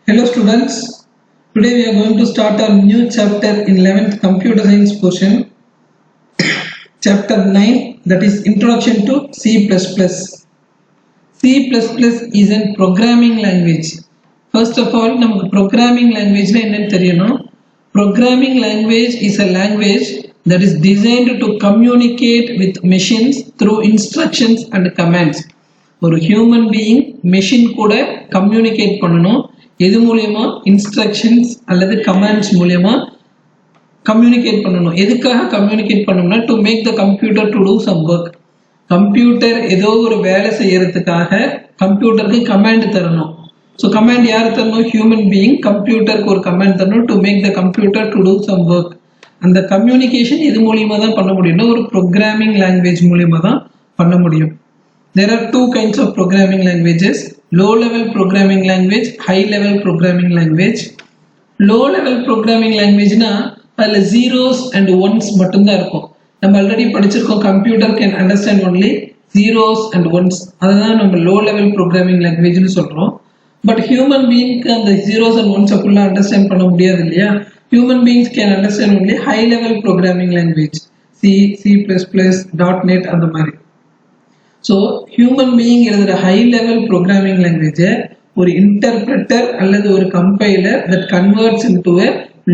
Hello students, today we are going to start our new chapter in 11th computer science portion, chapter 9, that is introduction to C++. C++ is a programming language. First of all, நமக்கு programming language என்னன்னு தெரியணும். Programming language is a language that is designed to communicate with machines through instructions and commands. ஒரு human being machine கூட communicate பண்ணணும். எது மூலமா instructions அல்லது commands மூலமா கம்யூனிகேட் பண்ணணும். எதுக்காக கம்யூனிகேட் பண்ணணும்னா to make the computer to do some work. Computer ஏதோ ஒரு வேலை செய்யறதுக்காக கம்ப்யூட்டருக்கு கமாண்ட் தரணும். ஸோ கமாண்ட் யார் தரணும்? ஹியூமன் பீயிங் கம்ப்யூட்டருக்கு ஒரு கமாண்ட் தரணும் to make the computer to do some work. அந்த கம்யூனிகேஷன் எது மூலியமா தான் பண்ண முடியும்னா ஒரு ப்ரோக்ராமிங் லாங்குவேஜ் மூலியமா தான் பண்ண முடியும். There are two kinds of programming languages: low level programming language, high level programming language. Low level programming language na adla zeros and ones mattum da irukum. நம்ம ஆல்ரெடி படிச்சிருக்கோம் computer can understand only zeros and once. அதுதான் நம்ம low level programming லாங்குவேஜ்னு சொல்றோம். But human பீயிங்க்கு அந்த zeros and ones ஃபுல்லா understand பண்ண முடியாது இல்லையா? Human beings can understand only high level programming language, C++, .NET அந்த மாதிரி. ஸோ ஹியூமன் பீயிங் எழுதுகிற ஹை லெவல் ப்ரோக்ராமிங் லாங்குவேஜை ஒரு இன்டர்பிரட்டர் அல்லது ஒரு compiler that converts into a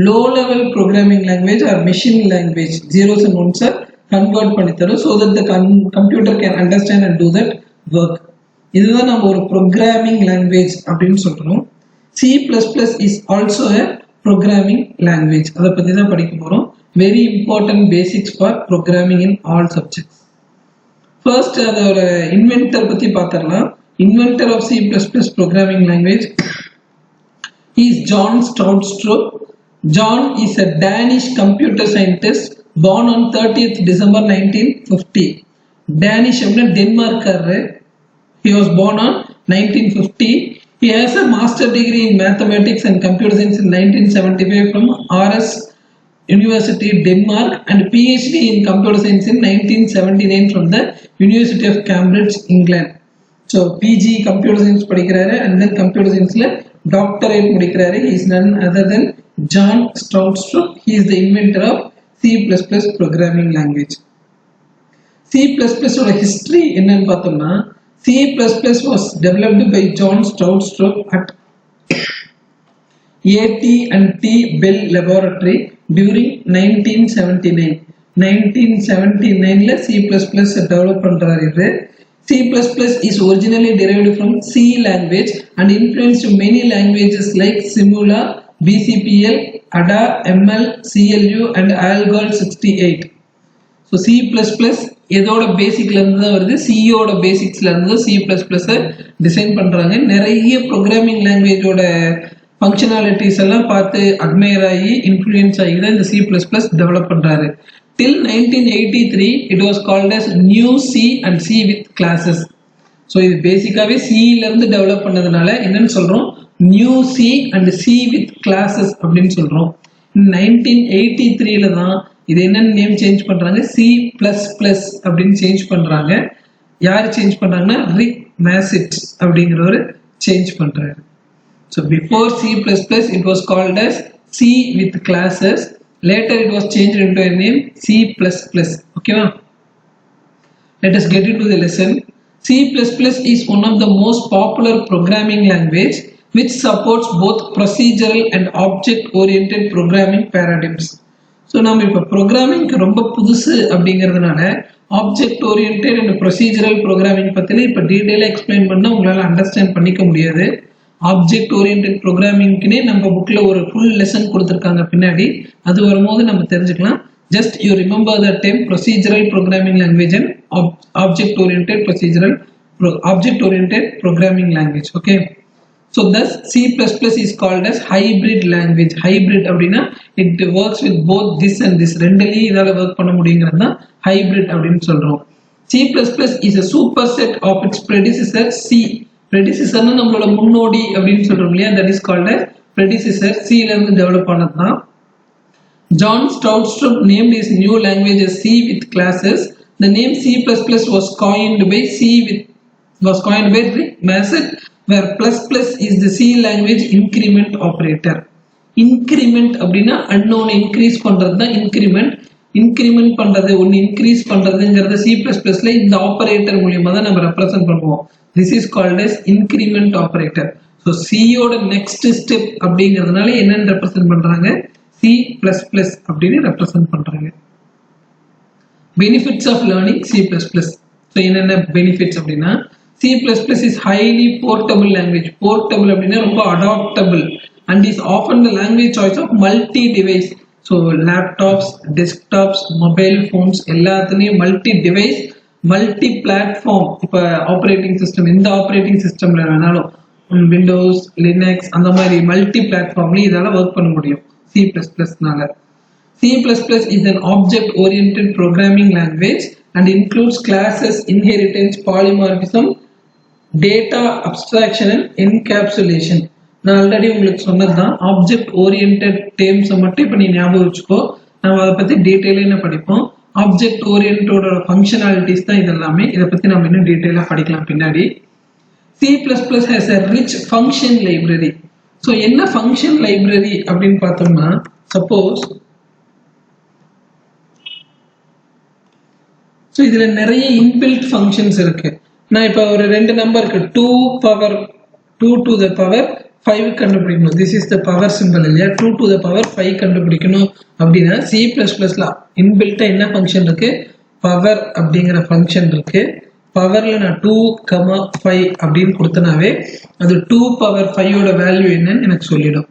low level programming language or machine language zeros and ஒன்ஸை convert பண்ணி தரும் so that the computer can understand and do that work. இதுதான் நம்ம ஒரு ப்ரோக்ராமிங் லாங்குவேஜ் அப்படின்னு சொல்றோம். C++ is also a programming language. அதை பற்றி தான் படிக்க போகிறோம். Very important basics for programming in all subjects. First, அதோட inventor பத்தி பார்த்தரலாம். Inventor of C++ programming language is John Stroustrup. John is a Danish computer scientist born on 30th December 1950. Danish அப்படினா டென்மார்க்கர். He was born on 1950. He has a master degree in mathematics and computer science in 1975 from RS University Denmark and PhD in computer science in 1979 from the University of Cambridge, England. So PG computer science படிக்கிறாரு and then computer scienceல doctorate முடிக்கிறாரு. He is none other than John Stroustrup. He is the inventor of C++ programming language. C++ ஓட history என்னன்னு பார்த்தோம்னா C++ was developed by John Stroustrup at AT&T Bell Laboratory during 1979. 1979ல C++ develop பண்றாரு. இது C++ is originally derived from C language and influenced many languages like Simula, BCPL, ADA, ML, CLU and ALGOL 68. So C++ எதோட பேசிக்ல இருந்து தான் வருது? C ஓட பேசிக்ஸ்ல இருந்து C++ design பண்றாங்க. நிறைய ப்ரோக்ராமிங் லாங்குவேஜோட ஃபங்க்ஷனாலிட்டிஸ் எல்லாம் பார்த்து அட்மையர் ஆகி இன்ஃப்ளூயன்ஸ் ஆகி தான் இந்த C++ டெவலப் பண்றாரு. Till 1983 it was called as New C and C with classes. So இது பேசிக்காவே சில இருந்து டெவலப் பண்ணதுனால என்னன்னு சொல்றோம்? New C and C with classes அப்படின்னு சொல்றோம். 1983ல தான் இது என்னன்னு நேம் சேஞ்ச் பண்றாங்க, C++ அப்படின்னு சேஞ்ச் பண்றாங்க. யாரு சேஞ்ச் பண்றாங்கன்னா ரிக் மேசிட்ஸ் அப்படிங்கிறவர் சேஞ்ச் பண்றாரு. So before C++ it was called as C with classes. Later it was changed into a name C++. Okay, let us get into the lesson. C++ is one of the most popular programming language which supports both procedural and object-oriented programming paradigms. So நம்ம இப்ப programming ரொம்ப புதுசு அப்படிங்கிறதுனால object-oriented and procedural programming பத்தில இப்ப டீடைலா explain பண்ணா உங்களால understand பண்ணிக்க முடியாது. ஆப்ஜெக்ட் ஓரியன்டட் ப்ரோக்ராமிங்க்குனே நம்ம புக்ல ஒரு ஃபுல் லெசன் கொடுத்துருக்காங்க பின்னாடி. அது வரும்போது நம்ம தெரிஞ்சுக்கலாம். Just you remember the term procedural programming language and object oriented programming language. Okay, so thus C++ is called as hybrid language. Hybrid அப்படின்னா it works with both this and this, ரெண்டுலேயும் இதால work பண்ண முடியுங்கிறது தான் hybrid அப்படின்னு சொல்றோம். C++ is a superset of its predecessor C. predecessor நம்மளோட முன்னோடி அப்படின்னு சொல்றோம் இல்லையா? that is called as predecessor. C ல இருந்து டெவலப் ஆனது தான். John Stroustrup named his new language as C with classes. The name C++ was coined by was coined by Rick Massett, where plus is the C language increment operator. Increment அப்படின்னா unknown increase பண்றது தான் increment பண்றது ஒன்னு increase பண்றதுங்கிறது C++ல இந்த operator மூலமா தான் நம்ம ரெப்ரசன்ட் பண்ணுவோம். This is called as increment operator. So C ஓட next step அப்படிங்கிறதுனால என்னன்னு ரெப்ரசன்ட் பண்றாங்க, C++ அப்படின்னு ரெப்ரசன்ட் பண்றாங்க. Benefits of learning C++. So என்னென்ன benefits அப்படின்னா, C++ is highly portable language. Portable அப்படின்னா ரொம்ப adaptable and is often the language choice of multi-device. So laptops, desktops, mobile phones எல்லாத்துலயும் multi-device, multi-platform. இப்போ operating system இந்த operating systemல வேணாலும் Windows, Linux அந்த மாதிரி multi-platformல இதால work பண்ண முடியும் C++னால. C++ is an object-oriented programming language and includes classes, inheritance, polymorphism, data abstraction and encapsulation. நான் ஆல்ரெடி உங்களுக்கு சொன்னதுதான் ஆப்ஜெக்ட் ஓரியன்டட் டேர்ம்ஸை மட்டும் இப்போ நீ ஞாபகம் வச்சுக்கோ. நம்ம அதை பத்தி டீட்டெயிலாக என்ன படிப்போம், ஆப்ஜெக்ட் ஓரியன்டோட ஃபங்க்ஷனாலிட்டிஸ் தான் இதெல்லாமே. இதை பத்தி நம்ம இன்னும் டீட்டெயிலாக படிக்கலாம் பின்னாடி. C++ has a rich function library. So என்ன ஃபங்க்ஷன் லைப்ரரி அப்படின்னு பார்த்தோம்னா, சப்போஸ் ஸோ இதுல நிறைய இன்பில்ட் ஃபங்க்ஷன்ஸ் இருக்கு. நான் இப்போ ஒரு ரெண்டு நம்பருக்கு 2 to the power 5 கண்டுபிடிக்கணும். This is the power simple இல்லையா, 2 to the power 5 கண்டுபிடிக்கணும் அப்படின்னா C++ல இன்பில்ட்டா என்ன ஃபங்க்ஷன் இருக்கு, பவர் அப்படிங்கிற ஃபங்க்ஷன் இருக்கு. பவர்ல நான் 2,5 அப்படின்னு கொடுத்தனாவே அது 2 power 5 வேல்யூ என்னன்னு எனக்கு சொல்லிடும்.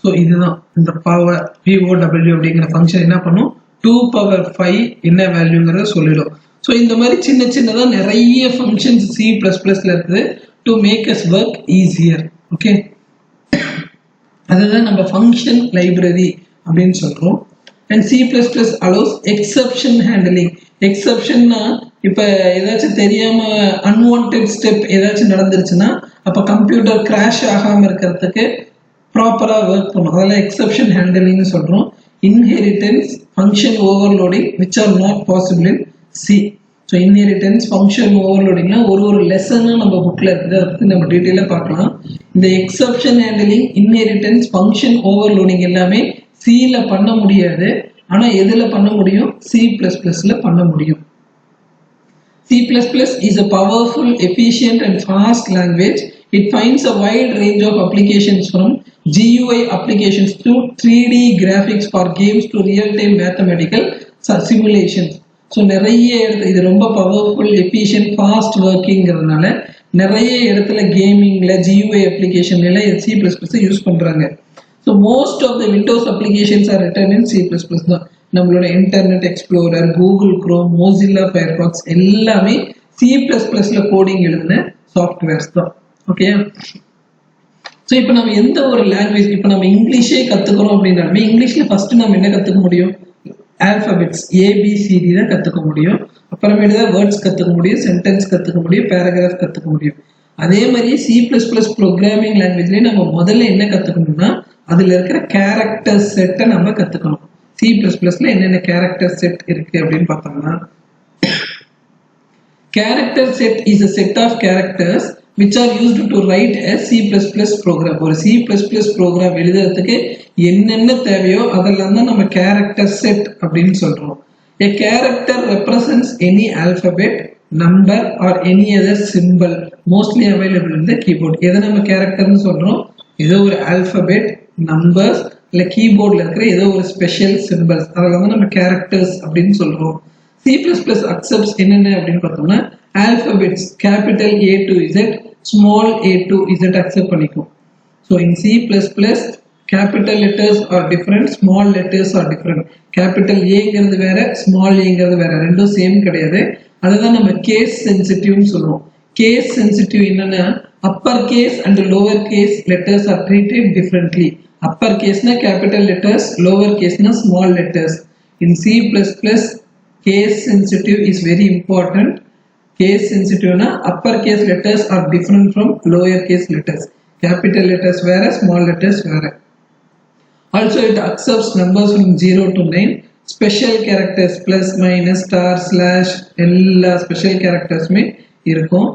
ஸோ இதுதான் இந்த பவர் POW அப்படிங்கிற ஃபங்க்ஷன் என்ன பண்ணும், 2 power 5 என்ன வேல்யூங்கிறத சொல்லிடும். ஸோ இந்த மாதிரி சின்ன சின்னதா நிறைய ஃபங்க்ஷன்ஸ் C++ல இருக்குது to make us work easier. Okay, அதுதான் நம்ம ஃபங்க்ஷன் லைப்ரரி அப்படின்னு சொல்றோம். And C++ allows exception handling. எக்ஸப்ஷன்னா இப்போ ஏதாச்சும் தெரியாம அன்வான்டட் ஸ்டெப் ஏதாச்சும் நடந்துருச்சுன்னா அப்போ கம்ப்யூட்டர் கிராஷ் ஆகாம இருக்கிறதுக்கு ப்ராப்பரா ஒர்க் பண்ணும். அதெல்லாம் எக்ஸப்ஷன் ஹேண்டலிங்னு சொல்றோம். Inheritance, function overloading, which are not possible in C. So inheritance, function overloading ஒரு லெசனும் நம்ம புக்ல இருக்குது, அதை பத்தி நம்ம டீட்டெயிலாக பார்க்கலாம். இந்த exception handling, inheritance, function overloading எல்லாமே சில பண்ண முடியாது. ஆனா எதுல பண்ண முடியும், C++ல பண்ண முடியும். C++ is a powerful, efficient and fast language. It finds a wide range of applications from GUI applications to 3D graphics for games to real-time mathematical simulations. So நிறைய இது ரொம்ப பவர்ஃபுல், எஃபிஷியன்ட், ஃபாஸ்ட் ஒர்க்கிங்கிறதுனால நிறைய இடத்துல கேமிங்ல GUI அப்ளிகேஷன்ல C++ use பண்றாங்க. So most of the Windows applications are written in C++ தான். நம்மளோட Internet Explorer, Google Chrome, Mozilla Firefox எல்லாமே C++ல கோடிங் எழுதின சாஃப்ட்வேர்ஸ் தான். ஓகே, ஸோ இப்போ நம்ம எந்த ஒரு லாங்குவேஜ், இப்போ நம்ம இங்கிலீஷே கற்றுக்கிறோம் அப்படின்னாலுமே இங்கிலீஷில் ஃபர்ஸ்ட் நம்ம என்ன கற்றுக்க முடியும், ஆல்ஃபபெட்ஸ் ABCD தான் கற்றுக்க முடியும். அப்புறமேட்டு தான் வேர்ட்ஸ் கற்றுக்க முடியும், சென்டென்ஸ் கற்றுக்க முடியும், பேராகிராஃப் கற்றுக்க முடியும். அதே மாதிரி C++ ப்ரோக்ராமிங் லாங்குவேஜ்லேயே நம்ம முதல்ல என்ன கற்றுக்கணும்னா அதில் இருக்கிற கேரக்டர் செட்டை நம்ம கற்றுக்கணும். C++ல என்னென்ன கேரக்டர் செட் இருக்கு அப்படின்னு பார்த்தோம்னா, character set is a set of characters which are used to write a C++ program. ஒரு C++ program எழுதுறதுக்கு என்னென்ன தேவையோ அதெல்லாம் தான் நம்ம character set அப்படின்னு சொல்றோம். A character represents any alphabet, number or any other symbol mostly available in the keyboard. எதை நம்ம characterன்னு சொல்றோம், ஏதோ ஒரு alphabet, numbers இல்ல கீபோர்ட்ல இருக்கிற ஏதோ ஒரு ஸ்பெஷல் சிம்பிள்ஸ் அதெல்லாம் தான் நம்ம characters அப்படின்னு சொல்றோம். C++ accepts என்னென்ன அப்படின்னு பார்த்தோம்னா alphabets capital A to Z, small a to Z accept பண்ணிக்கும். So in C++ capital letters are different, small letters are different. capital Aங்கிறது வேற, small Aங்கிறது வேற, ரெண்டும் சேம் கிடையாது. அதுதான் நம்ம கேஸ் சென்சிட்டிவ்னு சொல்லுவோம். கேஸ் சென்சிட்டிவ் என்னன்னா upper case and lower case letters are treated differently. upper case na capital letters, lower case na small letters. In C++ case sensitive is very important. Case sensitive na upper case letters are different from lower case letters. Capital letters where, small letters where. Also it accepts numbers from 0 to 9. Special characters plus, minus, star, slash எல்லா special characters மே இருக்கும்.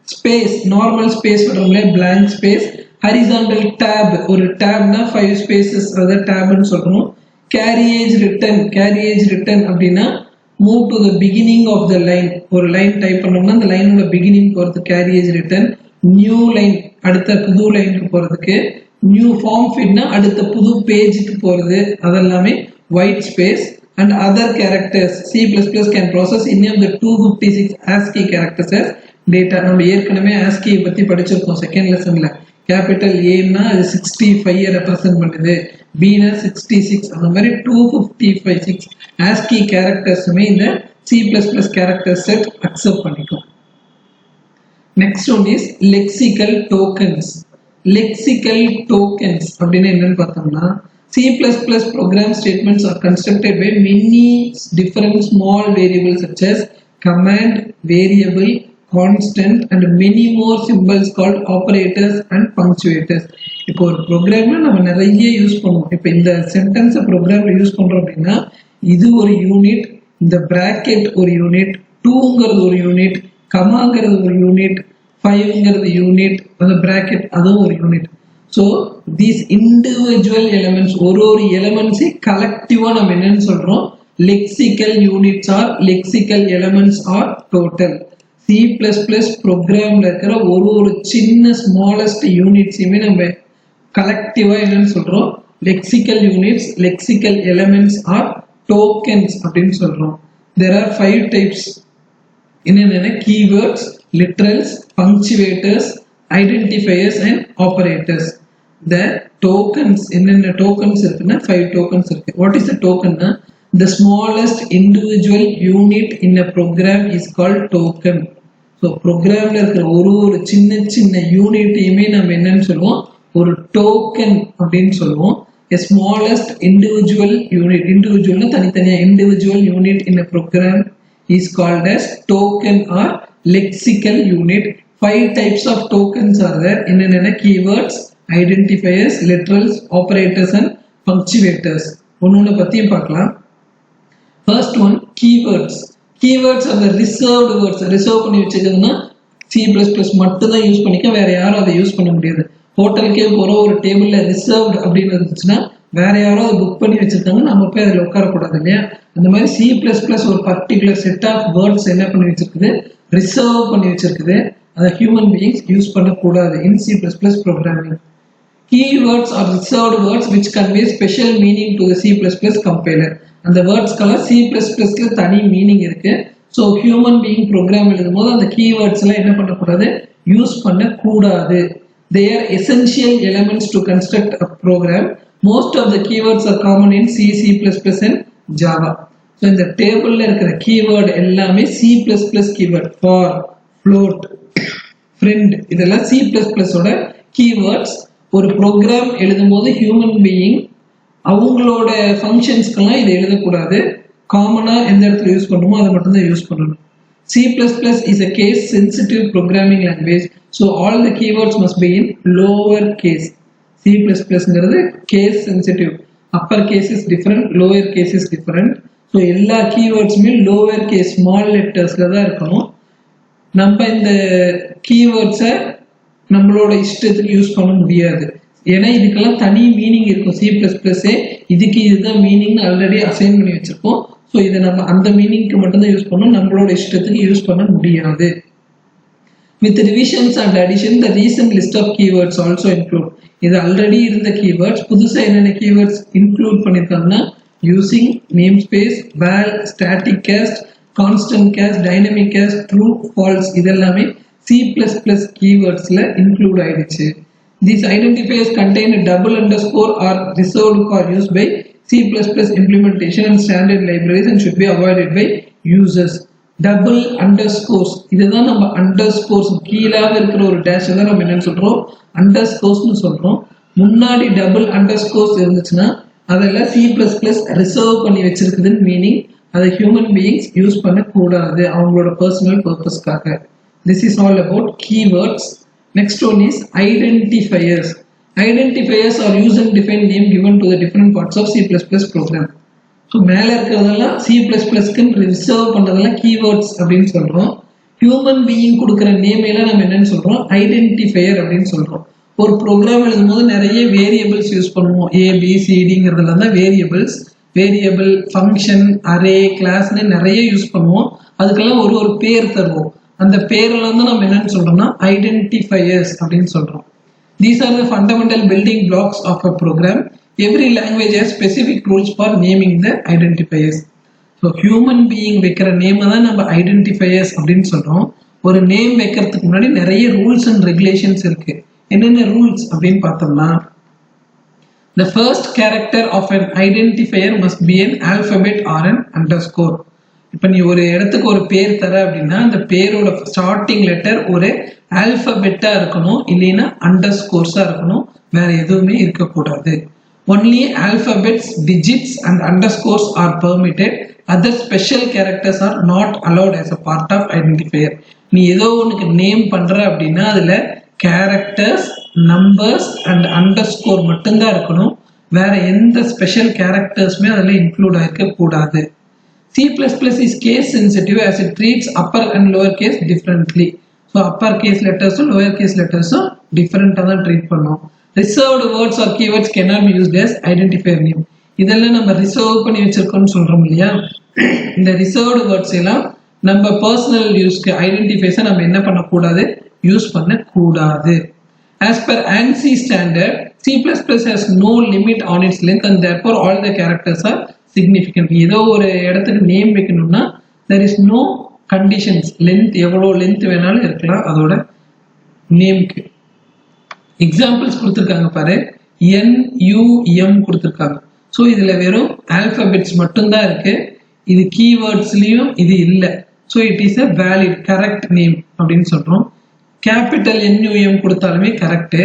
Space normal space விடுறோம்ல blank space, horizontal tab ஒரு tabனா 5 spaces அத tabன்னு சொல்றோம். carriage written அப்படின்னா move to the beginning of the line, ஒரு line type பண்ணோம்னா அந்த லைனோட beginning போறது carriage written. new line அடுத்த புது லைனுக்கு போறதுக்கு, new form fitனா அடுத்த புது பேஜுக்கு போறது, அதெல்லாமே white space. and other characters, C++ can process any of the 256 ASCII characters as data. நம்ம ஏற்கனவே ASCII பத்தி படிச்சிருக்கோம் செகண்ட் லெசன்ல. கேபிட்டல் ஏன்னா அது 65 ரெப்ரசன்ட் பண்ணுது, பினா 66, அந்த மாதிரி 256 ASCII கேரக்டர்ஸுமே இந்த C++ character set அக்செப்ட் பண்ணிக்கும். Next one is lexical tokens. Lexical tokens அப்படின்னா என்னன்னு பார்த்தோம்னா C++ program statements are constructed by many different small variables such as command, variable, constant and many more symbols called operators and punctuators. இப்போ ஒரு ப்ரோக்ராம்ல நம்ம நிறைய use பண்ணுவோம். இப்போ இந்த சென்டென்ஸ் ப்ரோக்ராம்ல யூஸ் பண்றோம் அப்படின்னா இது ஒரு யூனிட், இந்த பிராக்கெட் ஒரு யூனிட், 2ங்கிறது ஒரு யூனிட், கமாங்கிறது ஒரு யூனிட், 5ங்கிறது யூனிட், அந்த பிராக்கெட் அதுவும் ஒரு unit. So these individual elements ஒரு elements collectively நம்ம என்னன்னு சொல்றோம் lexical units or lexical elements or total. C++ programல இருக்கிற ஒரு சின்ன smallest units நம்ம collectively என்னன்னு சொல்றோம் lexical units, lexical elements or tokens அப்படின்னு சொல்றோம். There are 5 types. என்னென்ன keywords, literals, punctuators, identifiers and operators. The tokens, என்னென்ன tokens இருக்குன்னா 5 tokens இருக்கு. What is the token? The smallest individual unit in a program is called token. So programல இருக்கிற ஒரு சின்ன யூனிட்டையுமே நம்ம என்னன்னு சொல்லுவோம் ஒரு token அப்படின்னு சொல்லுவோம். A smallest individual unit, individualனா தனித்தனியா individual unit in a program is called as token or lexical unit. 5 types of tokens are there. என்னென்ன keywords, identifiers, literals, operators and punctuators. ஒன்னொன்னு பத்தியும் பார்க்கலாம். First one, keywords. Keywords are the reserved words. Reserve பண்ணி வச்சிருந்தா C++ மட்டும் தான் use பண்ணிக்க, வேற யாரும் அதை யூஸ் பண்ண முடியாது. ஹோட்டலுக்கே போற ஒரு டேபிள்ல ரிசர்வ்ட் அப்படின்னு இருந்துச்சுன்னா வேற யாரோ அதை புக் பண்ணி வச்சிருக்காங்க, நம்ம போய் அதில் உட்காரக்கூடாது இல்லையா? அந்த மாதிரி C++ ஒரு பர்டிகுலர் செட் ஆஃப் வேர்ட்ஸ் என்ன பண்ணி வச்சிருக்குது, ரிசர்வ் பண்ணி வச்சிருக்குது. அதை ஹியூமன் பீயிங்ஸ் யூஸ் பண்ணக்கூடாது in C++ programming. Keywords are reserved words which convey special meaning to the C++ compiler. அந்த வேர்ட்ஸ்க்கெல்லாம் C++ல தனி மீனிங் இருக்கு. ஸோ ஹியூமன் பீயிங் ப்ரோக்ராம் எழுதும் போது அந்த கீவேர்ட்ஸ் எல்லாம் என்ன பண்ணக்கூடாது, யூஸ் பண்ணக்கூடாது. They are essential elements to construct a program. Most of the keywords are common in C, C++ and Java. So இந்த டேபிள்ல இருக்கிற கீவேர்ட் எல்லாமே C++ keyword. For, float, friend இதெல்லாம் C++ ஓட கீவேர்ட்ஸ். ஒரு ப்ரோக்ராம் எழுதும் போது ஹியூமன் பீயிங் அவங்களோட ஃபங்க்ஷன்ஸ்க்கெல்லாம் இதை எழுதக்கூடாது. காமனா எந்த இடத்துல யூஸ் பண்ணுமோ அதை மட்டும் தான் யூஸ் பண்ணணும். C++ is a case sensitive programming language, so all the keywords must be in lower case. C++ங்கிறது case sensitive, upper case is different, lower case is different. so எல்லா keywordsமே lower case small lettersல தான் இருக்கணும். நம்ம இந்த keywordsஐ நம்மளோட இஷ்டத்துக்கு use பண்ண முடியாது, ஏன்னா இதுக்கெல்லாம் தனி மீனிங் இருக்கும். C++ஏ இதுக்கு இதுதான் மீனிங் ஆல்ரெடி அசைன் பண்ணி வச்சிருக்கோம். ஸோ இதை நம்ம அந்த மீனிங்க்கு மட்டும்தான் யூஸ் பண்ணணும், நம்மளோட இஷ்டத்துக்கு யூஸ் பண்ண முடியாது. With revisions and addition, the recent list of keywords also include. இது ஆல்ரெடி இருந்த keywords புதுசா என்னென்ன keywords include பண்ணிருக்காங்கன்னா using, namespace, val, static cast, constant cast, dynamic cast, true, false இதெல்லாமே C++ keywordsல include ஆயிடுச்சு. These identifiers contain a double underscore or reserved for use by C++ implementation and standard libraries and should be avoided by users. Double underscores இதுதான் நம்ம underscores கீழாக இருக்கிற ஒரு dash தான் நம்ம என்னன்னு சொல்றோம் underscoresனு சொல்றோம். முன்னாடி double underscores இருந்துச்சுன்னா அதெல்லாம் C++ ரிசர்வ் பண்ணி வச்சிருக்குதுன்னு மீனிங். அதை ஹியூமன் பீயிங்ஸ் யூஸ் பண்ணக்கூடாது அவங்களோட பர்சனல் பர்பஸ்க்காக. This is all about keywords. Next one is identifiers. Identifiers are user defined name given to the different parts of C++ program. So மேல இருக்கிறதெல்லாம் C++க்கு reserve பண்றதெல்லாம் keywords அப்படின்னு சொல்றோம். ஹியூமன் பீயிங் கொடுக்குற name எல்லாம் நம்ம என்னன்னு சொல்றோம், ஐடென்டிஃபையர் அப்படின்னு சொல்றோம். ஒரு ப்ரோக்ராம் எழுதும் போது நிறைய வேரியபிள்ஸ் யூஸ் பண்ணுவோம். ABCDங்கிறதுல தான் வேரியபிள்ஸ், வேரியபிள், ஃபங்க்ஷன், அரே, கிளாஸ்ன்னு நிறைய யூஸ் பண்ணுவோம். அதுக்கெல்லாம் ஒரு பேர் தருவோம். அந்த பேரெல்லாம் தான் நம்ம என்னன்னு சொல்றோம்னா ஐடென்டிஃபையர்ஸ் அப்படின்னு சொல்றோம். These are the fundamental building blocks of a program. Every language has specific rules for naming the identifiers. So human being வைக்கிற நேம் தான் நம்ம ஐடென்டிஃபையர்ஸ் அப்படின்னு சொல்றோம். ஒரு நேம் வைக்கிறதுக்கு முன்னாடி நிறைய ரூல்ஸ் அண்ட் ரெகுலேஷன்ஸ் இருக்கு. என்னென்ன ரூல்ஸ் அப்படின்னு பார்த்தோம்னா, the first character of an identifier must be an alphabet or an underscore. இப்போ நீ ஒரு இடத்துக்கு ஒரு பேர் தர அப்படின்னா அந்த பேரோட ஸ்டார்டிங் லெட்டர் ஒரு ஆல்பபெட்டா இருக்கணும், இல்லைன்னா அண்டர்ஸ்கோர்ஸா இருக்கணும், வேற எதுவுமே இருக்கக்கூடாது. Only alphabets, digits and underscores are permitted. Other special characters are not allowed as a part of identifier. நீ ஏதோ உனக்கு நேம் பண்ற அப்படின்னா அதுல கேரக்டர்ஸ், நம்பர்ஸ் அண்ட் அண்டர்ஸ்கோர் மட்டும்தான் இருக்கணும். வேற எந்த ஸ்பெஷல் கேரக்டர்ஸ்மே அதுல இன்க்ளூட் ஆயிருக்க கூடாது. C++ is case sensitive as it treats upper and lower case differently. So upper case letters and lower case letters different தான் ட்ரீட் பண்ணும். Reserved words or keywords cannot be used as identifier name. இதெல்லாம் நம்ம reserve பண்ணி வச்சிருக்கோம்னு சொல்றோம் இல்லையா, இந்த reserved words எல்லாம் நம்ம பர்சனல் யூஸ்க்கு ஐடென்டிஃபைஸை நம்ம என்ன பண்ணக்கூடாது, யூஸ் பண்ணக்கூடாது. As per ANSI standard, C++ has no limit on its length and therefore all the characters are significant. ஏதோ ஒரு இடத்துக்கு நேம் வைக்கணும்னா there is no conditions, length எவ்வளோ லென்த் வேணாலும் இருக்கலாம் அதோட நேம்க்கு. எக்ஸாம்பிள்ஸ் கொடுத்துருக்காங்க பாரு, NUM கொடுத்துருக்காங்க. ஸோ இதுல வெறும் ஆல்பபெட்ஸ் மட்டும்தான் இருக்கு, இது கீவேர்ட்ஸ்லயும் இது இல்லை. So it is a valid correct name அப்படின்னு சொல்றோம். கேபிட்டல் NUM கொடுத்தாலுமே கரெக்ட்.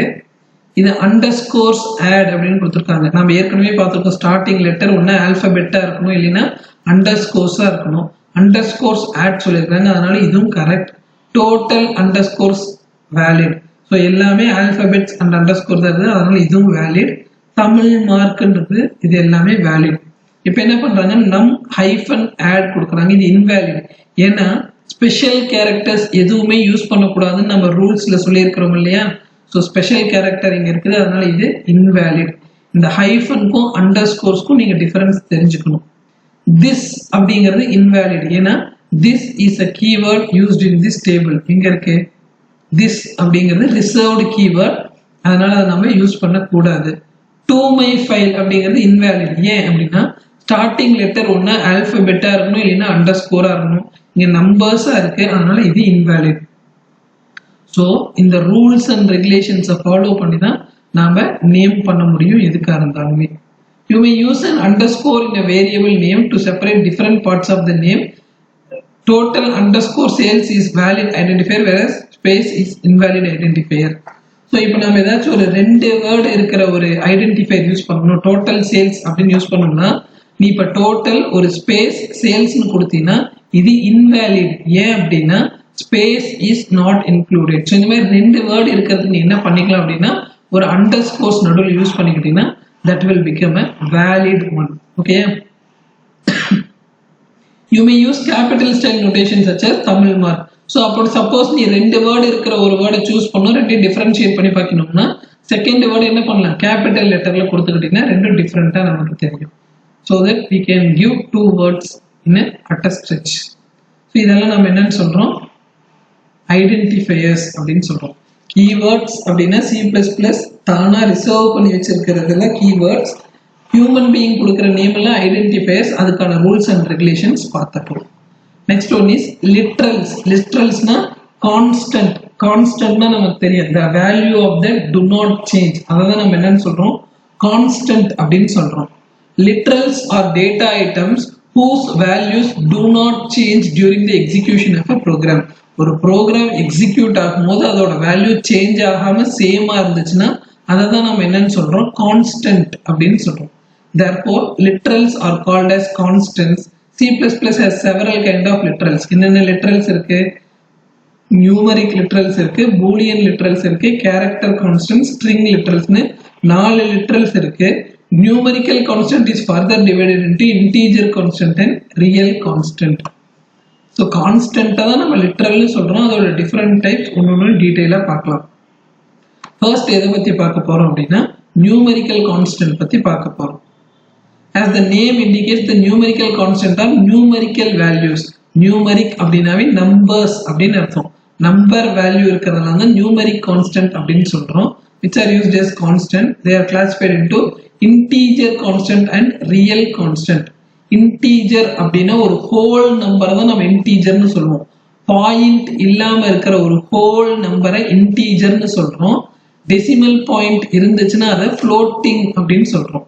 இது அண்டர்ஸ்கோர்ஸ் ஆட் அப்படின்னு கொடுத்துருக்காங்க. நம்ம ஏற்கனவே பார்த்துருக்கோம், ஸ்டார்டிங் லெட்டர் ஒன்று ஆல்பபெட்டா இருக்கணும், இல்லைன்னா அண்டர்ஸ்கோர்ஸா இருக்கணும். அண்டர்ஸ்கோர்ஸ் ஆட் சொல்லியிருக்காங்க, அதனால இதுவும் correct. Total underscores valid. So எல்லாமே ஆல்பபெட்ஸ் அண்ட் அண்டர்ஸ்கோர் தான் இருக்குது, அதனால இதுவும் வேலிட். தமிழ் மார்க்ன்றது இது எல்லாமே வேலிட். இப்போ என்ன பண்றாங்க, நம் ஹைஃபன் ஆட் கொடுக்குறாங்க, இது இன்வேலிட். ஏன்னா ஸ்பெஷல் கேரக்டர்ஸ் எதுவுமே யூஸ் பண்ணக்கூடாதுன்னு நம்ம ரூல்ஸ்ல சொல்லியிருக்கிறோம் இல்லையா. ஸோ ஸ்பெஷல் கேரக்டர் இங்க இருக்குது, அதனால இது இன்வேலிட். இந்த ஹைஃபனுக்கும் அண்டர்ஸ்கோர்ஸ்க்கும் நீங்க டிஃபரன்ஸ் தெரிஞ்சுக்கணும். திஸ் அப்படிங்கிறது இன்வேலிட், ஏன்னா this is a keyword used in this table. எங்க இருக்கு, திஸ் அப்படிங்கிறது ரிசர்வ்டு கீவேர்ட், அதனால அதை நம்ம யூஸ் பண்ணக்கூடாது. டு மை ஃபைல் அப்படிங்கிறது இன்வேலிட். ஏன் அப்படின்னா ஸ்டார்டிங் லெட்டர் ஒன்று ஆல்பபெட்டா இருக்கணும், இல்லைன்னா அண்டர்ஸ்கோரா இருக்கணும். இங்க நம்பர்ஸா இருக்கு, அதனால இது இன்வேலிட். ஸோ இந்த ரூல்ஸ் அண்ட் ரெகுலேஷன்ஸை ஃபாலோ பண்ணி தான் நாம நேம் பண்ண முடியும் எதுக்காக இருந்தாலுமே. You may use an underscore in a variable name to separate different parts of the name. Total underscore sales is valid identifier, whereas space is invalid identifier. So இப்போ நம்ம ஏதாச்சும் ஒரு 2 வேர்டு இருக்கிற ஒரு ஐடென்டிஃபையர் யூஸ் பண்ணணும், total sales அப்படின்னு use பண்ணோம்னா, நீ இப்போ டோட்டல் ஒரு ஸ்பேஸ் சேல்ஸ்னு கொடுத்தீங்கன்னா இது இன்வேலிட். ஏன் அப்படின்னா space is not included. So இந்த மாதிரி 2 வேர்டு இருக்கிறதுக்கு நீ என்ன பண்ணிக்கலாம் அப்படின்னா ஒரு அண்டர்ஸ்கோர்ஸ் நடுவில் use பண்ணிக்கிட்டீங்கன்னா that will become a valid one. Okay. You may use capital style notation such as Tamil mark. So அப்படி சப்போஸ் நீ 2 வேர்டு இருக்கிற ஒரு வேர்டை சூஸ் பண்ணணும், 2 டிஃபரன்ஷியேட் பண்ணி பார்க்கணும்னா செகண்ட் வேர்டு என்ன பண்ணலாம், கேபிட்டல் லெட்டர்ல கொடுத்துக்கிட்டீங்கன்னா 2 டிஃபரெண்டா நமக்கு தெரியும். So that we can give 2 words in a at a stretch. So இதெல்லாம் நம்ம என்னன்னு சொல்றோம், ஐடென்டிஃபையர்ஸ் அப்படின்னு சொல்றோம். கீவேர்ட்ஸ் அப்படின்னா C++ தானா ரிசர்வ் பண்ணி வச்சிருக்கிறதுல கீவேர்ட்ஸ். ஹியூமன் பீயிங் கொடுக்குற நேம் எல்லாம் ஐடென்டிஃபையர்ஸ், அதுக்கான ரூல்ஸ் அண்ட் ரெகுலேஷன்ஸ் பார்த்துட்டோம். Next one is literals. லிட்ரல்ஸ்னா கான்ஸ்டன்ட். கான்ஸ்டன்ட்னா நமக்கு தெரியும், the value of that do not change, அதான் நம்ம என்னன்னு சொல்றோம், கான்ஸ்டன்ட் அப்படின்னு சொல்றோம். Literals are data items whose values do not change during the execution of a program. ஒரு ப்ரோக்ராம் எக்ஸிக்யூட் ஆகும்போது அதோட வேல்யூ சேஞ்ச் ஆகாம சேமா இருந்துச்சுன்னா அதை தான் நம்ம என்னன்னு சொல்றோம், கான்ஸ்டன்ட் அப்படின்னு சொல்றோம். Therefore literals are called as constants. C++ has several kind of literals. என்னென்ன literals இருக்கு, numeric literals இருக்கு, boolean literals இருக்கு, character constant, string literalsனு 4 literals இருக்கு. Numerical constant is further divided into integer constant and real constant. So கான்ஸ்டன்ட்டை தான் நம்ம லிட்ரல்னு சொல்கிறோம். அதோட டிஃப்ரெண்ட் டைப்ஸ் ஒன்று டீட்டெயிலாக பார்க்கலாம். ஃபர்ஸ்ட் எதை பற்றி பார்க்க போகிறோம் அப்படின்னா நியூமெரிக்கல் கான்ஸ்டன்ட் பற்றி பார்க்க போகிறோம். As the name indicates, the numerical constant are numerical values. Numeric அப்படின்னாவே numbers அப்படின்னு அர்த்தம். Number value இருக்கிறதுனால தான் numeric constant அப்படின்னு சொல்கிறோம். Which are used as constant. They are classified into integer constant and real constant. Integer அப்படின்னா ஒரு whole number தான் நம்ம integerன்னு சொல்லுவோம். பாயிண்ட் இல்லாம இருக்கிற ஒரு whole நம்பரை integerன்னு சொல்றோம். decimal point இருந்துச்சுன்னா அதை floating அப்படின்னு சொல்றோம்.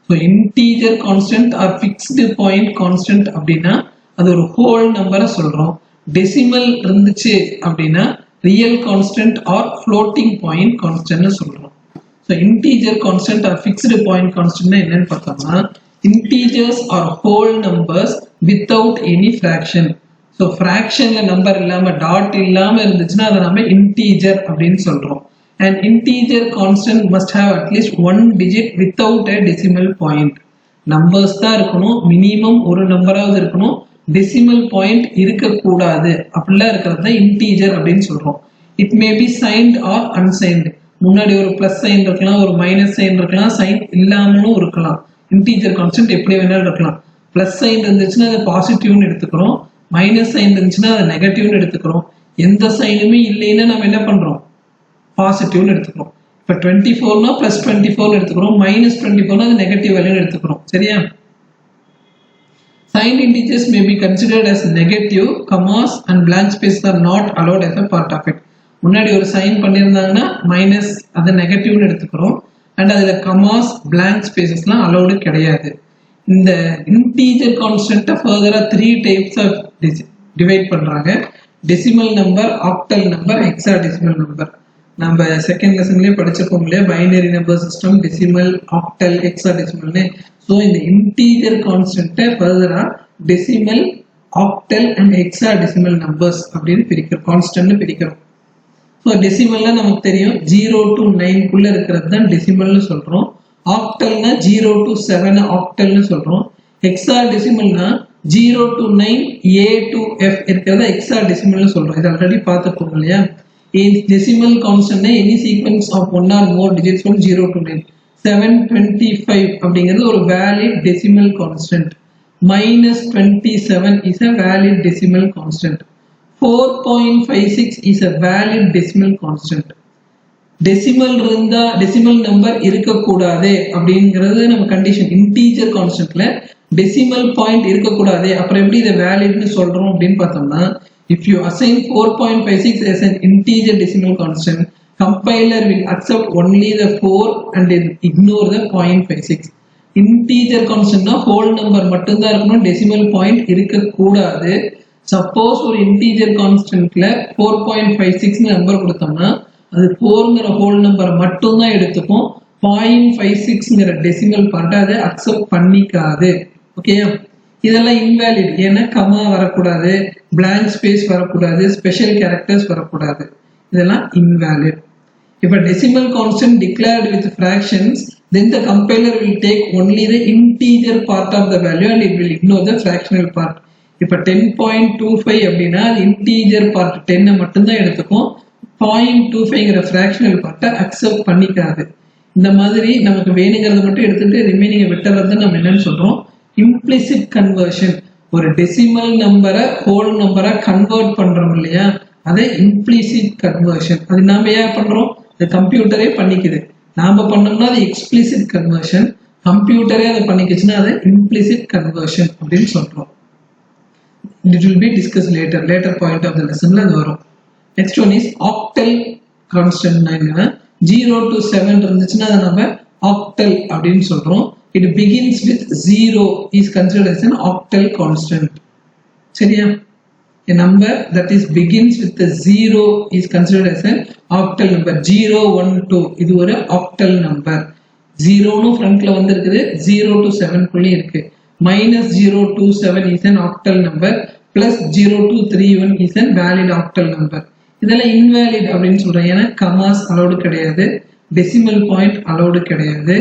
So integer constant or fixed point constant அப்படின்னா அது ஒரு whole நம்பரை சொல்றோம். decimal இருந்துச்சு அப்படின்னா real constant or floating point constantனு சொல்றோம். So integer constant or fixed point constantனா என்னன்னு பார்த்தோம்னா integers are whole numbers without any fraction. So ஃப்ராக்ஷன்ல நம்பர் இல்லாம டாட் இல்லாம இருந்துச்சுன்னா அதை நம்ம integer அப்படின்னு சொல்றோம். And integer constant must have at least one digit without a decimal point. Numbers தான் இருக்கணும், மினிமம் ஒரு நம்பராவது இருக்கணும், decimal point இருக்கக்கூடாது. அப்படிலாம் இருக்கிறது தான் integer அப்படின்னு சொல்றோம். It may be signed or unsigned. முன்னாடி ஒரு பிளஸ் சைன் இருக்கலாம், ஒரு மைனஸ் சைன் இருக்கலாம், சைன் இல்லாமலும் இருக்கலாம். integer constant எப்படி வேணாலும் இருக்கலாம். பிளஸ் சைன் இருந்துச்சுன்னா அதை பாசிட்டிவ்னு எடுத்துக்கிறோம், மைனஸ் சைன் இருந்துச்சுன்னா அதை நெகட்டிவ்னு எடுத்துக்கிறோம். எந்த சைனுமே இல்லைன்னா நம்ம என்ன பண்றோம், பாசிட்டிவ்னு எடுத்துக்கிறோம். இப்போ 24னா பிளஸ் 24 எடுத்துக்கிறோம், மைனஸ் 24னா அது நெகட்டிவ் வேல்யூன்னு எடுத்துக்கிறோம். சரியா? Signed integers may be considered as negative. Commas and blank spaces are not allowed as a part of it. முன்னாடி ஒரு சைன் பண்ணியிருந்தாங்கன்னா மைனஸ் அதை நெகட்டிவ்னு எடுத்துக்கிறோம். அண்ட் அதில் கமாஸ் பிளாங்க் ஸ்பேசஸ்லாம் அலௌடு கிடையாது. இந்த இன்டீஜர் கான்ஸ்டன்ட்டை ஃபர்தராக 3 டைப்ஸ் ஆஃப் டிவைட் பண்ணுறாங்க. Decimal number, octal number, hexadecimal number. நம்ம செகண்ட் லெசன்லேயே படிச்சிருப்போம் இல்லையா, binary number system, decimal, octal, ஹெக்ஸாடெசிமல்னு. ஸோ இந்த இன்டீஜர் கான்ஸ்டன்ட்டை ஃபர்தராக decimal, octal and hexadecimal numbers அப்படின்னு பிரிக்கிறோம், கான்ஸ்டன்ட்னு பிரிக்கிறோம். ஸோ டெசிமல்னா நமக்கு தெரியும் 0 to 9 இருக்கிறது தான் டெசிமல்னு சொல்றோம். ஆக்டல்னா 0 to 7 ஆக்டல்னு சொல்றோம். ஹெக்ஸாடெசிமல்னா 0 to 9 A to F இருக்கிறத ஹெக்ஸாடெசிமல்னு சொல்றோம். இது ஆல்ரெடி பார்த்துருப்போம் இல்லையா. Decimal constant any sequence of one or more digits from 0 to 9. 725 அப்படிங்கிறது ஒரு valid decimal constant. -27 is a valid decimal constant. 4.56 is a valid decimal constant. Decimal இருந்தா decimal number இருக்கக்கூடாது அப்படிங்கிறது நம்ம கண்டிஷன். இன்டீஜர் கான்ஸ்டன்ட்ல டெசிமல் பாயிண்ட் இருக்கக்கூடாது, அப்புறம் எப்படி இதை வேலிட்னு சொல்றோம் அப்படின்னு பார்த்தோம்னா, if you assign 4.56 as an integer decimal constant, compiler will accept only the 4 and ignore the 0.56. integer constant na whole number மட்டும் தான் இருக்கணும், டெசிமல் பாயிண்ட் இருக்கக்கூடாது. சப்போஸ் ஒரு இன்டீஜர் கான்ஸ்டன்ட்ல 4.56 நம்பர் கொடுத்தோம்னா அது 4ங்கிற ஹோல் நம்பர் மட்டும் தான் எடுத்துக்கும், 0.56ங்கிற டெசிமல் பார்ட்டை அதை அக்செப்ட் பண்ணிக்காது. ஓகேயா? இதெல்லாம் இன்வேலிட். ஏன்னா கமா வரக்கூடாது, பிளாங்க் ஸ்பேஸ் வரக்கூடாது, ஸ்பெஷல் கேரக்டர்ஸ் வரக்கூடாது. இதெல்லாம் invalid. If a decimal constant declared with fractions, then the compiler will take only the integer part of the value and it will ignore the fractional part. இப்ப 10.25 அப்படின்னா அது integer part 10 மட்டும்தான் எடுத்துக்கும், 0.25ங்கிற fractional part accept பண்ணிக்காது. இந்த மாதிரி நமக்கு வேணுங்கிறத மட்டும் எடுத்துட்டு ரிமைனிங் விட்டுறது நம்ம என்னன்னு சொல்றோம், implicit conversion. ஒரு டெசிமல் நம்பரை ஹோல் நம்பரை கன்வெர்ட் பண்றோம் இல்லையா, அதை implicit conversion. அது நாம ஏன் பண்றோம், அது கம்ப்யூட்டரே பண்ணிக்குது. நாம பண்ணோம்னா அது explicit conversion, கம்ப்யூட்டரே அதை பண்ணிக்கிச்சுன்னா அதை implicit conversion அப்படின்னு சொல்றோம். It will be discussed later point of the lessonல அது வரும். Next one is octal constant. 0 to 7 இருந்துச்சுன்னா அதை நம்ம octal அப்படின்னு சொல்றோம். It begins with 0 is considered as an octal constant. சரியா? A number that is begins with the 0 is considered as an octal number. 0, 1, 2 இது ஒரு octal number. 0னு ஃப்ரண்ட்ல வந்து இருக்குது, 0 to 7 குள்ளே இருக்கு. -027 is an octal number, plus 0231 is a valid octal number. இதெல்லாம் invalid அப்படின்னு சொல்றேன், ஏன்னா கமாஸ் அலௌடு கிடையாது, டெசிமல் பாயிண்ட் அலௌடு கிடையாது.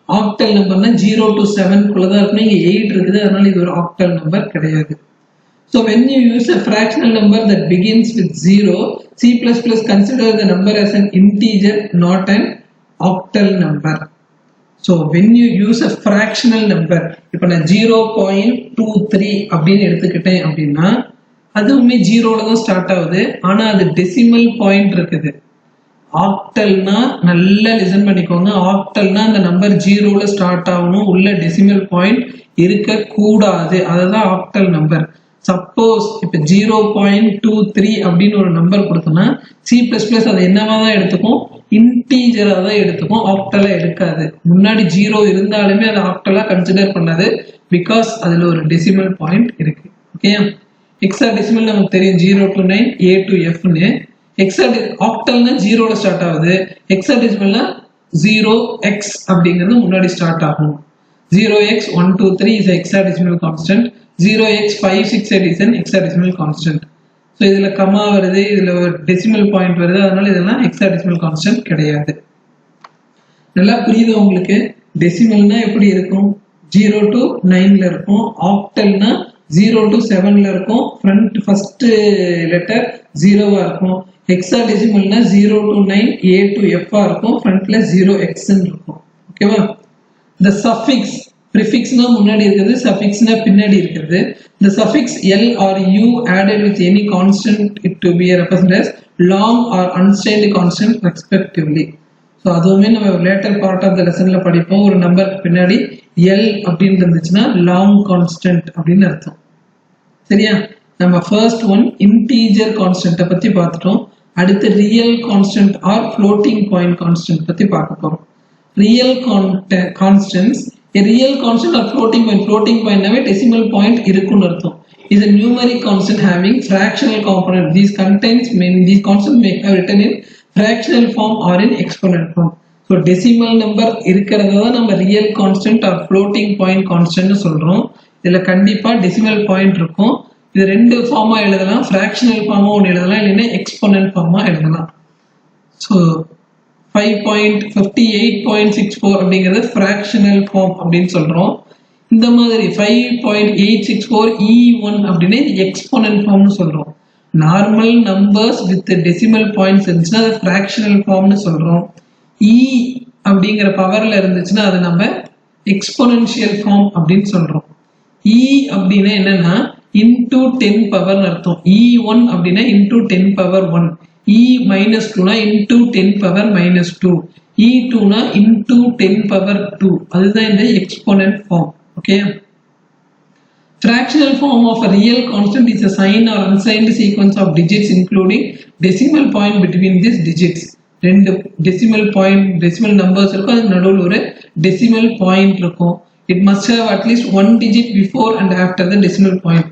ஆக்டல் நம்பர்னா 0 to 7 குள்ளதான் இருக்குன்னா இங்க 8 இருக்குது, அதனால இது ஒரு ஆக்டல் நம்பர் கிடையாது. So when you use a fractional number that begins with 0, C++ consider the number as an integer, not an octal number. So when you use a fractional number, இப்போ நான் 0.23 அப்படின்னு எடுத்துக்கிட்டேன் அப்படின்னா அதுவுமே 0ல தான் ஸ்டார்ட் ஆகுது, ஆனா அது டெசிமல் பாயிண்ட் இருக்குது. ஆக்டல்னா நல்லா லிசன் பண்ணிக்கோங்க, ஆக்டல்னா அந்த நம்பர் 0ல ஸ்டார்ட் ஆகணும், உள்ள டெசிமல் பாயிண்ட் இருக்க கூடாது, அதுதான் ஆக்டல் நம்பர். சப்போஸ் இப்போ 0.23 அப்படின்னு ஒரு நம்பர் கொடுத்தோம்னா C++ அதை என்னவா தான் எடுத்துக்கும், இன்டீஜரா தான் எடுத்துக்கும், ஆக்டலா எடுக்காது. முன்னாடி 0 இருந்தாலுமே அதை ஆக்டலா கன்சிடர் பண்ணாது, பிகாஸ் அதுல ஒரு டெசிமல் பாயிண்ட் இருக்கு. ஓகே, ஹெக்ஸாடெசிமல் நமக்கு தெரியும் 0 to 9 A to F னு. ஆக்டல்னா 0ல ஸ்டார்ட் ஆகுது, ஹெக்ஸாடெசிமல்னா 0x அப்படிங்கிறது முன்னாடி ஸ்டார்ட் ஆகும். 0x123 is a hexadecimal constant, 0x568 is an hexadecimal constant. So இதுல கமா வருது, இதுல ஒரு டெசிமல் பாயிண்ட் வருது, அதனால இதெல்லாம் ஹெக்ஸாடெசிமல் கான்ஸ்டன்ட் கிடையாது. நல்லா புரியுது உங்களுக்கு? டெசிமல்னா எப்படி இருக்கும், 0 to 9ல இருக்கும், ஆக்டல்னா 0 to 7ல இருக்கும், ஃப்ரண்ட் ஃபர்ஸ்ட் லெட்டர் 0வா இருக்கும். ஹெக்ஸாடெசிமல்னா 0 to 9 A to F ஆ இருக்கும், ஃப்ரண்ட்ல 0x ன்னு இருக்கும். ஓகேவா? The suffix, prefix na முன்னாடி இருக்குது, suffix na பின்னாடி இருக்குது. The suffix l or u added with any constant it to be represented as long or unstained constant respectively. So அதுவுமே நம்ம later part of the lessonல படிப்போம். ஒரு நம்பருக்கு பின்னாடி l அப்படின்னு இருந்துச்சுன்னா long constant அப்படின்னு அர்த்தம். சரியா? நம்ம first one integer constant பத்தி பார்த்துட்டோம். அடுத்து real constant or floating point constant பத்தி பார்க்க போறோம். Real constants, a real constant or floating point nave decimal point irukunu artham, is a numeric constant having fractional component. These constants may have written in fractional form or in exponent form. So decimal number irukradha da nama real constant or floating point constant nu solrom. idhula kandipa decimal point irukum. idu rendu form ah eludhalam, fractional form ah one eludhalam, illana exponent form ah eludhalam. So 5.58.64 அப்படிங்கிறது fractional form அப்படின்னு சொல்றோம். இந்த மாதிரி 5.864 E1 அப்படின்னு exponent formனு சொல்றோம். Normal numbers with decimal points இருந்துச்சுன்னா அது fractional formனு சொல்றோம். E அப்படிங்கிற பவர்ல இருந்துச்சுன்னா அது நம்ம எக்ஸ்போனென்ஷியல் ஃபார்ம் அப்படின்னு சொல்றோம். E அப்படின்னா என்னன்னா into 10 பவர்னு அர்த்தம். E1 அப்படின்னா into 10 power 1, E minus 2 na into 10 power minus 2, E2 na into 10 power 2. அதுதான் இந்த exponent form. Okay. Fractional form of a real constant is a signed or unsigned sequence of digits including decimal point between these digits. ரெண்டு decimal numbers இருக்கும், அது நடுவுல ஒரு decimal point இருக்கும். It must have at least one digit before and after the decimal point.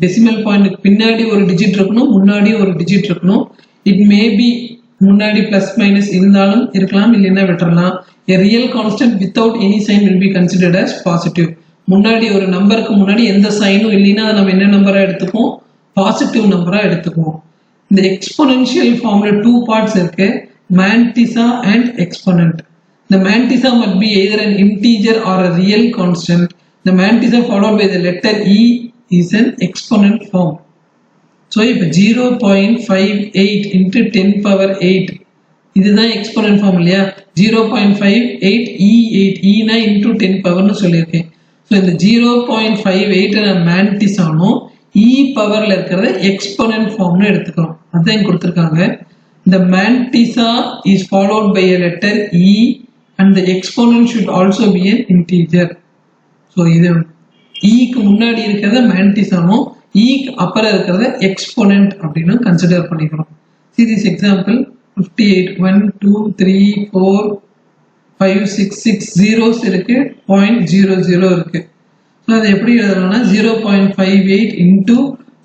Decimal point பின்னாடி ஒரு digit இருக்கணும், முன்னாடி ஒரு digit இருக்கணும். It may be முன்னாடி plus minus இருந்தாலும் இருக்கலாம், இல்லைன்னா விட்டுறலாம். A real constant without any sign will be considered as positive. முன்னாடி ஒரு நம்பருக்கு முன்னாடி எந்த சைனும் இல்லைன்னா அதை நம்ம என்ன நம்பரா எடுத்துக்குவோம், பாசிட்டிவ் நம்பரா எடுத்துக்குவோம். இந்த எக்ஸ்போனென்ஷியல் ஃபார்ம்ல 2 பார்ட்ஸ் இருக்கு, mantissa and exponent. The mantissa must be either an integer or a real constant. The mantissa followed by the letter E is an exponent form. So if 0.58 into 10 power 8 இதுதான் exponent form இல்லையா, 0.58 E8, E னா into 10 பவர்னு சொல்லியிருக்கேன். So இந்த 0.58 நான் மேன்டிஸானும் E பவர்ல இருக்கிறத exponent ஃபார்ம்னு எடுத்துக்கிறோம். அதான் கொடுத்துருக்காங்க. The mantissa is followed by a letter E and the exponent should also be an integer. So இது ஈக்கு முன்னாடி இருக்கிறத மேன்டிஸானும் ஈக்கு அப்புறம் இருக்கிறத எக்ஸ்போனன்ட் அப்படின்னு கன்சிடர் பண்ணிக்கிறோம். See this example 58, 1, 2, 3, 4, 5, 6, 6 zeros இருக்கு, 0.00 இருக்கு. ஸோ அதை எப்படி எழுதலாம்னா 0.58 into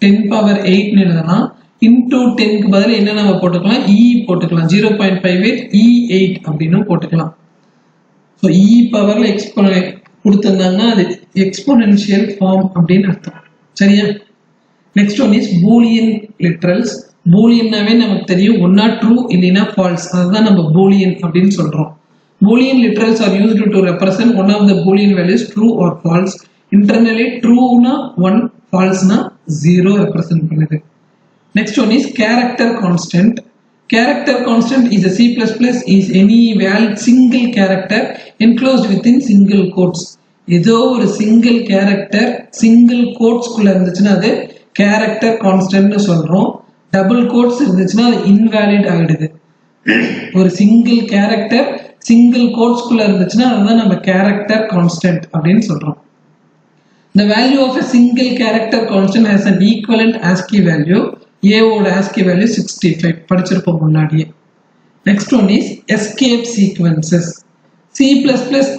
10 power 8 எழுதலாம். into 10க்கு பதில் என்ன நம்ம போட்டுக்கலாம், E போட்டுக்கலாம், 0.58 E8 அப்படின்னு போட்டுக்கலாம். ஸோ E பவர்ல எக்ஸ்போனன்ட் கொடுத்திருந்தாங்கன்னா அது எக்ஸ்போனென்ஷியல் ஃபார்ம் அப்படின்னு அர்த்தம். சரியா? Next one is Boolean literals. பூலியன்னாவே நமக்கு தெரியும், ஒன்னா ட்ரூ இல்லைன்னா ஃபால்ஸ், அதுதான் நம்ம பூலியன் அப்படின்னு சொல்றோம். Boolean literals are used to represent one of the Boolean values true or false. internally true na 1, false na 0 represent பண்ணுது. Next one is character constant. Character constant is a C++ is any valid single character enclosed within single quotes. ஏதோ ஒரு single character single quotes குள்ள இருந்துச்சுன்னா அது character constant னு சொல்றோம். double quotes இருந்துச்சுன்னா அது invalid ஆயிடுது. ஒரு single character single quotes குள்ள இருந்துச்சுன்னா அதுதான் நம்ம character constant அப்படின்னு சொல்றோம். The value of a single character constant has an equivalent ASCII value. A ஓட ASCII value 65 படிச்சிருப்போம் முன்னாடியே. Next one is escape sequences. C++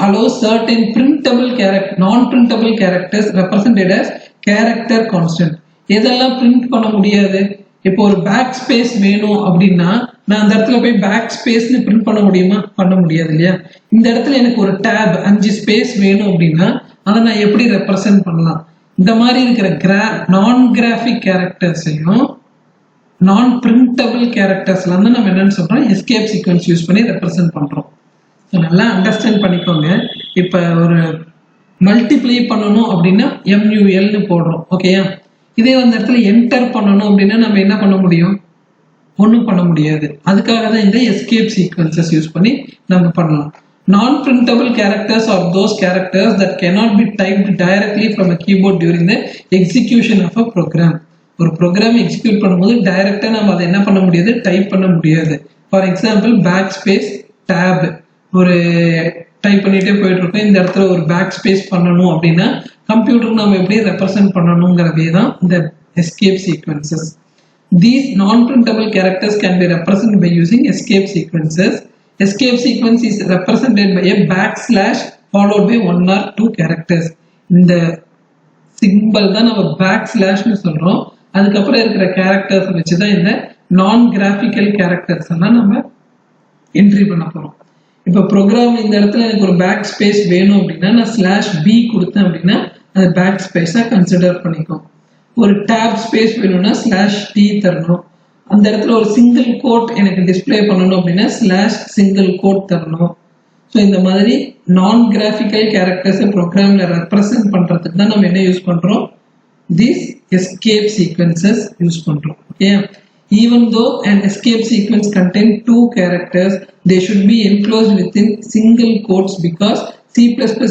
allows certain printable character non-printable characters represented as character constant. எதெல்லாம் print பண்ண முடியாது? இப்போ ஒரு back space வேணும் அப்படின்னா நான் அந்த இடத்துல போய் பேக் ஸ்பேஸ்னு பிரிண்ட் பண்ண முடியுமா? பண்ண முடியாது இல்லையா? இந்த இடத்துல எனக்கு ஒரு டேப் 5 ஸ்பேஸ் வேணும் அப்படின்னா அதை நான் எப்படி ரெப்ரசென்ட் பண்ணலாம்? இந்த மாதிரி இருக்கிற நான் கிராஃபிக் கேரக்டர்ஸையும் நான் பிரிண்டபிள் கேரக்டர்ஸ்ல வந்து நம்ம என்னன்னு சொல்றோம்? எஸ்கேப் சீக்வன்ஸ் யூஸ் பண்ணி ரெப்ரசென்ட் பண்றோம். நல்லா அண்டர்ஸ்டாண்ட் பண்ணிக்கோங்க. இப்ப ஒரு மல்டிப்ளை பண்ணணும் அப்படின்னா MULனு போடுறோம். ஓகேயா? இதே அந்த இடத்துல என்டர் பண்ணணும் அப்படின்னா நம்ம என்ன பண்ண முடியும்? ஒன்றும் பண்ண முடியாது. அதுக்காக தான் இந்த எஸ்கேப் சீக்வன்சஸ் யூஸ் பண்ணி நம்ம பண்ணலாம். Non-printable characters are those characters that cannot be typed directly from a keyboard during the execution of a program. ஒரு ப்ரோக்ராம் எக்ஸிக்யூட் பண்ணும்போது டைரக்டா நம்ம அதை என்ன பண்ண முடியாது? டைப் பண்ண முடியாது. For example back space tab ஒரு டைப் பண்ணிட்டே போயிட்டு இருக்கோம். இந்த இடத்துல ஒரு பேக் ஸ்பேஸ் பண்ணணும் அப்படின்னா கம்ப்யூட்டருக்கு நம்ம எப்படி ரெப்ரசென்ட் பண்ணணுங்கிறதே தான் இந்த escape sequences. These non-printable characters can be represented by using escape sequences. Escape sequence is represented by a backslash followed by 1 or 2 characters. இந்த சிம்பிள் தான் நம்ம பேக்ஸ்லாஷ்னு சொல்றோம். அதுக்கப்புறம் இருக்கிற கேரக்டர்ஸ் வச்சு தான் இந்த நான் கிராஃபிக்கல் கேரக்டர்ஸ் எல்லாம் நம்ம என்ட்ரி பண்ண போறோம். இப்போ ப்ரோக்ராம் இந்த இடத்துல எனக்கு ஒரு பேக் ஸ்பேஸ் வேணும் அப்படின்னா நான் /b கொடுத்தேன் அப்படின்னா அது பேக் ஸ்பேஸா கன்சிடர் பண்ணிக்கும். ஒரு டேப் ஸ்பேஸ் வேணும்னா /t தரணும். அந்த இடத்துல ஒரு சிங்கிள் கோட் எனக்கு டிஸ்பிளே பண்ணணும் அப்படின்னா /single கோட் தரணும். ஸோ இந்த மாதிரி நான் கிராஃபிக்கல் கேரக்டர்ஸை ப்ரோக்ராம்ல ரெப்ரசென்ட் பண்றதுக்கு தான் நம்ம என்ன யூஸ் பண்றோம்? These escape sequences யூஸ் பண்றோம். Okay? Even though an escape sequence contains 2 characters, they should be enclosed within single quotes because C++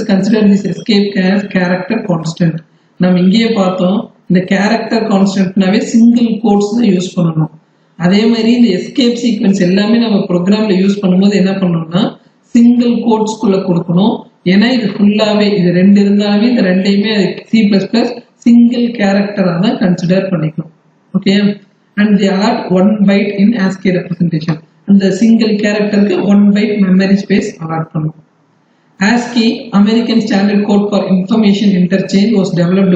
consider this escape as character constant. நம்ம இங்கேயே பார்த்தோம் இந்த கேரக்டர் கான்ஸ்டன்ட்னாவே சிங்கிள் கோட்ஸ் தான் use பண்ணணும். அதே மாதிரி இந்த எஸ்கேப் சீக்வன்ஸ் எல்லாமே நம்ம ப்ரோக்ராம்ல யூஸ் பண்ணும்போது என்ன பண்ணணும்னா சிங்கிள் கோட்ஸ்குள்ள கொடுக்கணும். ஏன்னா இது ஃபுல்லாவே இது 2 இருந்தாலுமே இந்த ரெண்டையுமே C++ சிங்கிள் கேரக்டரா தான் கன்சிடர் பண்ணிக்கணும். Okay? And they are 1 byte in ASCII representation. அந்த சிங்கிள் கேரக்டருக்கு 1 byte மெமரி ஸ்பேஸ் அலாட் பண்ணும். ASCII American Standard Code for Information Interchange was developed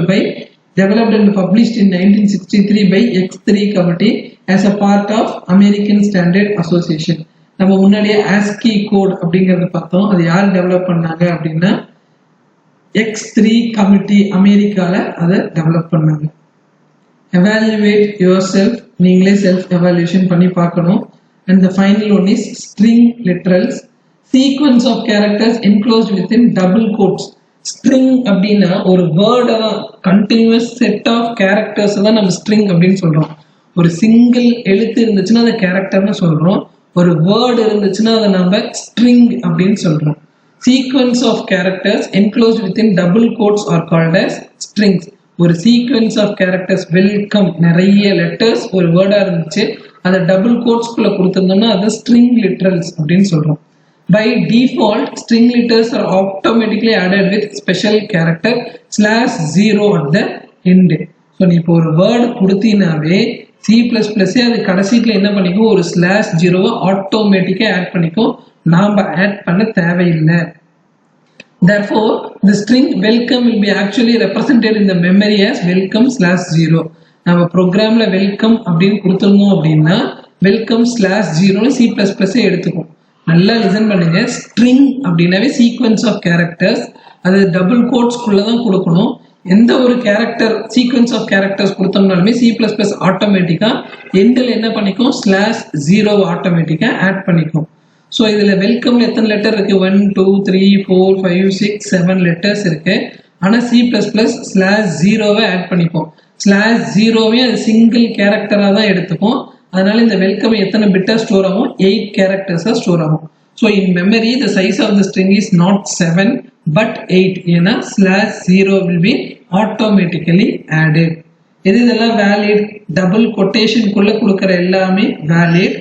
and published in 1963 by X3 committee as a part of American Standard Association. நம்ம முன்னாடியே ASCII code அப்படிங்கறத பார்த்தோம். அது யார் develop பண்ணாங்க அப்படின்னா X3 கமிட்டி அமெரிக்கால அதை டெவலப் பண்ணாங்க. Evaluate yourself, நீங்களே செல்ஃப் எவாலுவேஷன் பண்ணி பார்க்கணும். And the final one is string literals. Sequence of characters enclosed within double quotes. String அப்படின்னா ஒரு வேர்டை தான் கண்டினியூஸ் செட் ஆஃப் கேரக்டர்ஸ் தான் நம்ம ஸ்ட்ரிங் அப்படின்னு சொல்றோம். ஒரு சிங்கிள் எழுத்து இருந்துச்சுன்னா அதை கேரக்டர்னு சொல்றோம். ஒரு வேர்டு இருந்துச்சுன்னா அதை நம்ம ஸ்ட்ரிங் அப்படின்னு சொல்றோம். Sequence of characters enclosed within double quotes are called as strings. ஒரு sequence of characters welcome நிறைய லெட்டர்ஸ் ஒரு வேர்டா இருந்துச்சு அதை டபுள் கோட்ஸ்குள்ள கொடுத்திருந்தோம்னா அதை string literals அப்படின்னு சொல்றோம். By default, string letters are automatically added with special character /0 at the end. So நீ இப்போ ஒரு வேர்டு கொடுத்தீங்கன்னாவே C++ அது கடைசியில் என்ன பண்ணிக்கும்? ஒரு /0 ஆட்டோமேட்டிக்கா ஆட் பண்ணிக்கும். நாம ஆட் பண்ண தேவையில்லை. Therefore, the string welcome will be actually represented in the memory as welcome /0. நம்ம ப்ரோக்ராம்ல வெல்கம் அப்படின்னு கொடுத்துருந்தோம் அப்படின்னா வெல்கம் /0 C++ எடுத்துக்கும். நல்லா லிசன் பண்ணுங்க. ஸ்ட்ரிங் அப்படின்னாவே சீக்வன்ஸ் ஆஃப் கேரக்டர்ஸ் அது டபுள் கோட்ஸ்குள்ள தான் கொடுக்கணும். எந்த ஒரு கேரக்டர் சீக்வன்ஸ் ஆஃப் கேரக்டர்ஸ் கொடுத்தோம்னாலுமே C++ ஆட்டோமேட்டிக்கா எண்டில் என்ன பண்ணிக்கும்? /0 ஆட்டோமேட்டிக்கா ஆட் பண்ணிக்கும். ஸோ இதில் வெல்கம்ல எத்தனை லெட்டர் இருக்கு? 1 2 3 4 5 6 7 லெட்டர்ஸ் இருக்கு. ஆனால் C++/0வை ஆட் பண்ணிப்போம். /0வே அது சிங்கிள் கேரக்டராக தான் எடுத்துப்போம். அதனால இந்த வெல்கம் எத்தனை பிட்டா ஸ்டோர் ஆகும்? 8 கேரக்டர்ஸாக ஸ்டோர் ஆகும். So in memory the size of the string is not 7 but 8. ஏன்னா /0 will be automatically added. இதெல்லாம் வேலிட். டபுள் கொட்டேஷனுக்குள்ள கொடுக்குற எல்லாமே வேலிட்.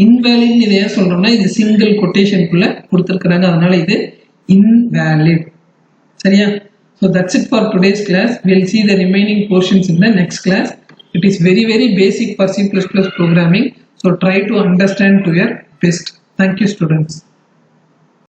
இன்வேலிட் இதை ஏன் சொல்றோம்னா இது சிங்கிள் கொட்டேஷனுக்குள்ள கொடுத்துருக்குறாங்க, அதனால இது invalid. சரியா? So that's it for today's class. We'll see the remaining portions in the next class. It is very basic for C++ programming. So try to understand to your best. Thank you, students.